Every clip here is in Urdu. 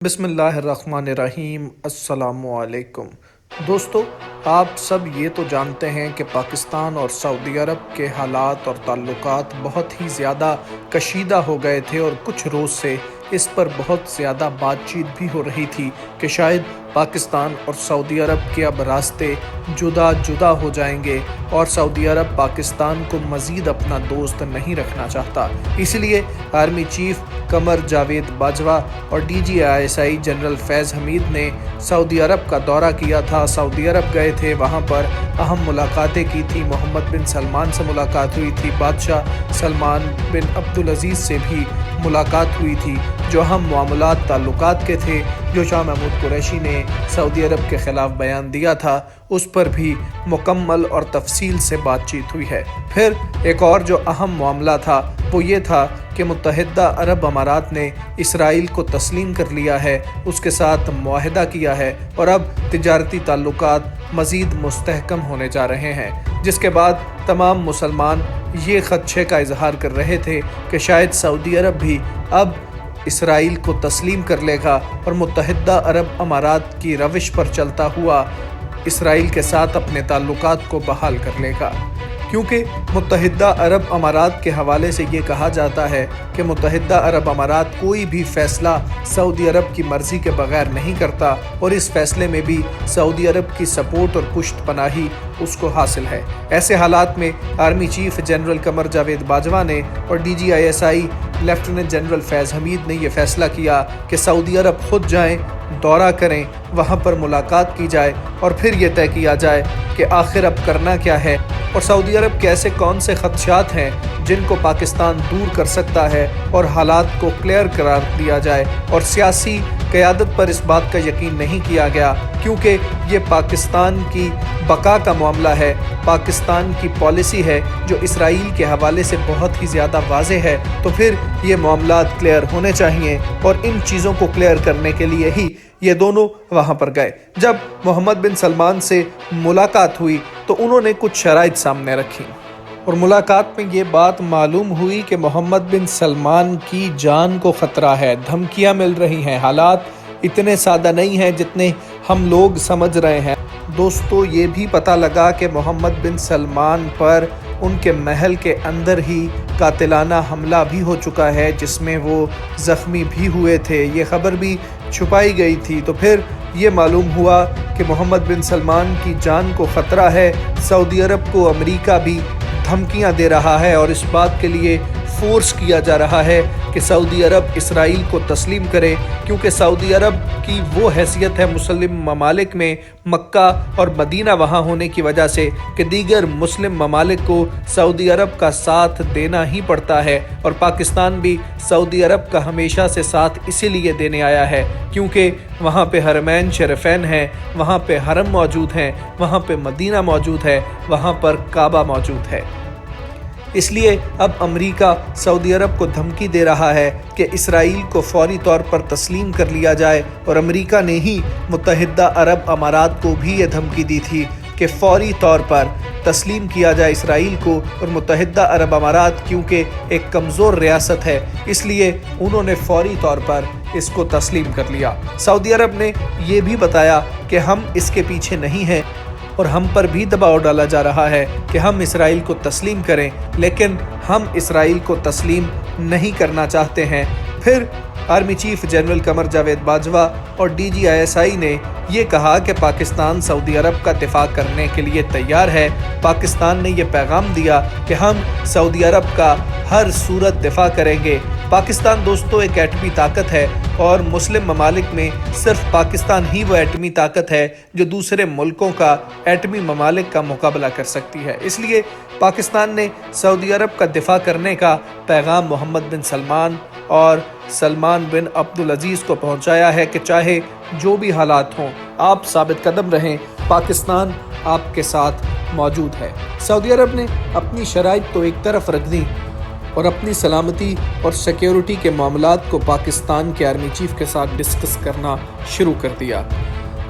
بسم اللہ الرحمن الرحیم۔ السلام علیکم دوستو، آپ سب یہ تو جانتے ہیں کہ پاکستان اور سعودی عرب کے حالات اور تعلقات بہت ہی زیادہ کشیدہ ہو گئے تھے اور کچھ روز سے اس پر بہت زیادہ بات چیت بھی ہو رہی تھی کہ شاید پاکستان اور سعودی عرب کے اب راستے جدا ہو جائیں گے اور سعودی عرب پاکستان کو مزید اپنا دوست نہیں رکھنا چاہتا۔ اسی لیے آرمی چیف قمر جاوید باجوہ اور DGI جنرل فیض حمید نے سعودی عرب کا دورہ کیا تھا۔ سعودی عرب گئے تھے، وہاں پر اہم ملاقاتیں کی تھی، محمد بن سلمان سے ملاقات ہوئی تھی، بادشاہ سلمان بن عبدالعزیز سے بھی ملاقات ہوئی تھی، جو اہم معاملات تعلقات کے تھے، جو شاہ محمود قریشی نے سعودی عرب کے خلاف بیان دیا تھا، اس پر بھی مکمل اور تفصیل سے بات چیت ہوئی ہے۔ پھر ایک اور جو اہم معاملہ تھا وہ یہ تھا کہ متحدہ عرب امارات نے اسرائیل کو تسلیم کر لیا ہے، اس کے ساتھ معاہدہ کیا ہے اور اب تجارتی تعلقات مزید مستحکم ہونے جا رہے ہیں، جس کے بعد تمام مسلمان یہ خدشے کا اظہار کر رہے تھے کہ شاید سعودی عرب بھی اب اسرائیل کو تسلیم کر لے گا اور متحدہ عرب امارات کی روش پر چلتا ہوا اسرائیل کے ساتھ اپنے تعلقات کو بحال کر لے گا، کیونکہ متحدہ عرب امارات کے حوالے سے یہ کہا جاتا ہے کہ متحدہ عرب امارات کوئی بھی فیصلہ سعودی عرب کی مرضی کے بغیر نہیں کرتا اور اس فیصلے میں بھی سعودی عرب کی سپورٹ اور پشت پناہی اس کو حاصل ہے۔ ایسے حالات میں army chief general Qamar Javed Bajwa نے اور DGI لیفٹیننٹ جنرل فیض حمید نے یہ فیصلہ کیا کہ سعودی عرب خود جائیں، دورہ کریں، وہاں پر ملاقات کی جائے اور پھر یہ طے کیا جائے کہ آخر اب کرنا کیا ہے اور سعودی عرب کے ایسے کون سے خدشات ہیں جن کو پاکستان دور کر سکتا ہے اور حالات کو کلیئر قرار دیا جائے۔ اور سیاسی قیادت پر اس بات کا یقین نہیں کیا گیا، کیونکہ یہ پاکستان کی بقا کا معاملہ ہے، پاکستان کی پالیسی ہے جو اسرائیل کے حوالے سے بہت ہی زیادہ واضح ہے، تو پھر یہ معاملات کلیئر ہونے چاہیے اور ان چیزوں کو کلیئر کرنے کے لیے ہی یہ دونوں وہاں پر گئے۔ جب محمد بن سلمان سے ملاقات ہوئی تو انہوں نے کچھ شرائط سامنے رکھی اور ملاقات میں یہ بات معلوم ہوئی کہ محمد بن سلمان کی جان کو خطرہ ہے، دھمکیاں مل رہی ہیں، حالات اتنے سادہ نہیں ہیں جتنے ہم لوگ سمجھ رہے ہیں۔ دوستو، یہ بھی پتہ لگا کہ محمد بن سلمان پر ان کے محل کے اندر ہی قاتلانہ حملہ بھی ہو چکا ہے، جس میں وہ زخمی بھی ہوئے تھے، یہ خبر بھی چھپائی گئی تھی۔ تو پھر یہ معلوم ہوا کہ محمد بن سلمان کی جان کو خطرہ ہے، سعودی عرب کو امریکہ بھی دھمکیاں دے رہا ہے اور اس بات کے لیے فورس کیا جا رہا ہے کہ سعودی عرب اسرائیل کو تسلیم کرے، کیونکہ سعودی عرب کی وہ حیثیت ہے مسلم ممالک میں، مکہ اور مدینہ وہاں ہونے کی وجہ سے، کہ دیگر مسلم ممالک کو سعودی عرب کا ساتھ دینا ہی پڑتا ہے، اور پاکستان بھی سعودی عرب کا ہمیشہ سے ساتھ اسی لیے دینے آیا ہے کیونکہ وہاں پہ حرمین شریفین ہیں، وہاں پہ حرم موجود ہیں، وہاں پہ مدینہ موجود ہے، وہاں پر کعبہ موجود ہے۔ اس لیے اب امریکہ سعودی عرب کو دھمکی دے رہا ہے کہ اسرائیل کو فوری طور پر تسلیم کر لیا جائے، اور امریکہ نے ہی متحدہ عرب امارات کو بھی یہ دھمکی دی تھی کہ فوری طور پر تسلیم کیا جائے اسرائیل کو، اور متحدہ عرب امارات کیونکہ ایک کمزور ریاست ہے اس لیے انہوں نے فوری طور پر اس کو تسلیم کر لیا۔ سعودی عرب نے یہ بھی بتایا کہ ہم اس کے پیچھے نہیں ہیں اور ہم پر بھی دباؤ ڈالا جا رہا ہے کہ ہم اسرائیل کو تسلیم کریں، لیکن ہم اسرائیل کو تسلیم نہیں کرنا چاہتے ہیں۔ پھر army chief general Qamar Javed Bajwa اور DGI نے یہ کہا کہ پاکستان سعودی عرب کا دفاع کرنے کے لیے تیار ہے۔ پاکستان نے یہ پیغام دیا کہ ہم سعودی عرب کا ہر صورت دفاع کریں گے۔ پاکستان دوستو ایک ایٹمی طاقت ہے اور مسلم ممالک میں صرف پاکستان ہی وہ ایٹمی طاقت ہے جو دوسرے ملکوں کا ایٹمی ممالک کا مقابلہ کر سکتی ہے۔ اس لیے پاکستان نے سعودی عرب کا دفاع کرنے کا پیغام محمد بن سلمان اور سلمان بن عبدالعزیز کو پہنچایا ہے کہ چاہے جو بھی حالات ہوں آپ ثابت قدم رہیں، پاکستان آپ کے ساتھ موجود ہے۔ سعودی عرب نے اپنی شرائط تو ایک طرف رکھ دی اور اپنی سلامتی اور سیکیورٹی کے معاملات کو پاکستان کے آرمی چیف کے ساتھ ڈسکس کرنا شروع کر دیا۔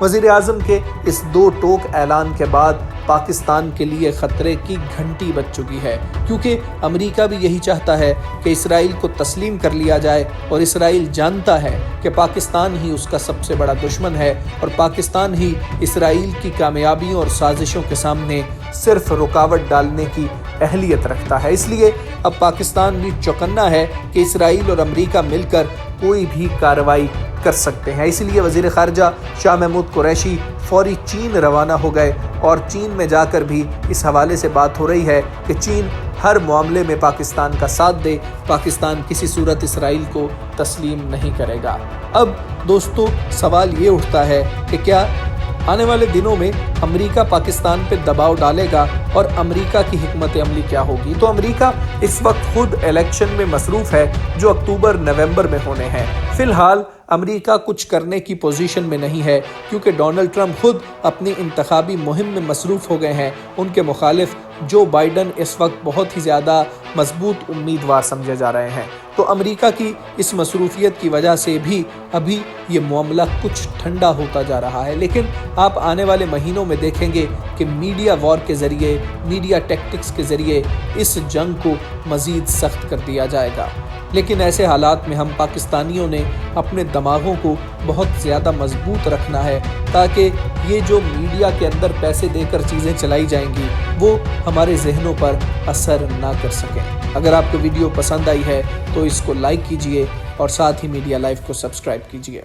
وزیر اعظم کے اس دو ٹوک اعلان کے بعد پاکستان کے لیے خطرے کی گھنٹی بج چکی ہے، کیونکہ امریکہ بھی یہی چاہتا ہے کہ اسرائیل کو تسلیم کر لیا جائے، اور اسرائیل جانتا ہے کہ پاکستان ہی اس کا سب سے بڑا دشمن ہے، اور پاکستان ہی اسرائیل کی کامیابیوں اور سازشوں کے سامنے صرف رکاوٹ ڈالنے کی اہلیت رکھتا ہے۔ اس لیے اب پاکستان بھی چوکنا ہے کہ اسرائیل اور امریکہ مل کر کوئی بھی کارروائی کر سکتے ہیں۔ اس لیے وزیر خارجہ شاہ محمود قریشی فوری چین روانہ ہو گئے، اور چین میں جا کر بھی اس حوالے سے بات ہو رہی ہے کہ چین ہر معاملے میں پاکستان کا ساتھ دے، پاکستان کسی صورت اسرائیل کو تسلیم نہیں کرے گا۔ اب دوستو سوال یہ اٹھتا ہے کہ کیا آنے والے دنوں میں امریکہ پاکستان پہ دباؤ ڈالے گا، اور امریکہ کی حکمت عملی کیا ہوگی؟ تو امریکہ اس وقت خود الیکشن میں مصروف ہے جو اکتوبر نومبر میں ہونے ہیں۔ فی الحال امریکہ کچھ کرنے کی پوزیشن میں نہیں ہے، کیونکہ ڈونلڈ ٹرمپ خود اپنی انتخابی مہم میں مصروف ہو گئے ہیں۔ ان کے مخالف جو بائیڈن اس وقت بہت ہی زیادہ مضبوط امیدوار سمجھے جا رہے ہیں۔ تو امریکہ کی اس مصروفیت کی وجہ سے بھی ابھی یہ معاملہ کچھ ٹھنڈا ہوتا جا رہا ہے، لیکن آپ آنے والے مہینوں میں دیکھیں گے کہ میڈیا وار کے ذریعے، میڈیا ٹیکٹکس کے ذریعے اس جنگ کو مزید سخت کر دیا جائے گا۔ لیکن ایسے حالات میں ہم پاکستانیوں نے اپنے دماغوں کو بہت زیادہ مضبوط رکھنا ہے، تاکہ یہ جو میڈیا کے اندر پیسے دے کر چیزیں چلائی جائیں گی وہ ہمارے ذہنوں پر اثر نہ کر سکیں۔ اگر آپ کو ویڈیو پسند آئی ہے تو اس کو لائک کیجئے، اور ساتھ ہی میڈیا لائف کو سبسکرائب کیجئے۔